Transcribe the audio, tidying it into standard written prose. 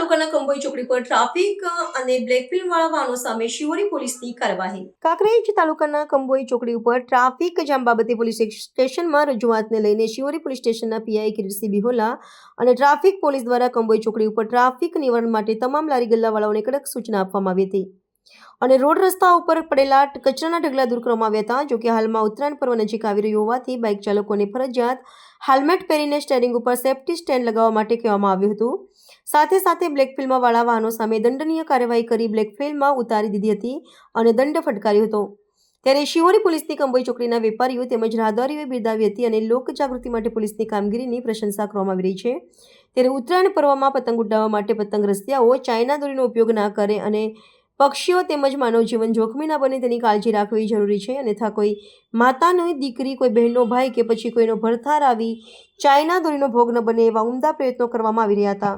તાલુકાના કંભોઈ ચોકડી પર ટ્રાફિક અને બ્લેક ફિલ્મવાળા વાહનો સામે શિહોરી પોલીસની કાર્યવાહી. કાંકરેજ તાલુકાના કંભોઈ ચોકડી ઉપર ટ્રાફિક જામ બાબતે પોલીસ સ્ટેશનમાં રજૂઆતને લઈને શિહોરી પોલીસ સ્ટેશનના પીઆઈ કિરીટસિંહ બિહોલા અને ટ્રાફિક પોલીસ દ્વારા કંભોઈ ચોકડી ઉપર ટ્રાફિક નિવારણ માટે તમામ લારી ગલ્લાવાળાઓને કડક સૂચના આપવામાં આવી હતી અને રોડ રસ્તા ઉપર પડેલા કચરાના ઢગલા દૂર કરવામાં આવ્યા હતા. જોકે હાલમાં ઉત્તરાયણ પર્વ નજીક આવી રહ્યો હોવાથી બાઇક ચાલકોને ફરજિયાત હેલ્મેટ પહેરીને સ્ટેરિંગ ઉપર સેફ્ટી સ્ટેન્ડ લગાવવા માટે કહેવામાં આવ્યું હતું. સાથે સાથે બ્લેક ફિલ્મવાળા વાહનો સામે દંડનીય કાર્યવાહી કરી બ્લેક ફિલ્મ ઉતારી દીધી હતી અને દંડ ફટકાર્યો હતો. ત્યારે શિહોરી પોલીસની કંભોઈ ચોકડીના વેપારીઓ તેમજ રાહદારીઓએ બિરદાવી હતી અને લોક જાગૃતિ માટે પોલીસની કામગીરીની પ્રશંસા કરવામાં આવી રહી છે. ત્યારે ઉત્તરાયણ પર્વમાં પતંગ ઉડાવવા માટે પતંગ રસિયાઓ ચાઇના દોરીનો ઉપયોગ ના કરે અને પક્ષીઓ તેમજ માનવ જીવન જોખમી ના બને તેની કાળજી રાખવી જરૂરી છે. અન્યથા કોઈ માતાની દીકરી, કોઈ બહેનનો ભાઈ કે પછી કોઈનો ભરથાર આવી ચાઇના દોરીનો ભોગ ન બને એવા ઉમદા પ્રયત્નો કરવામાં આવી રહ્યા હતા.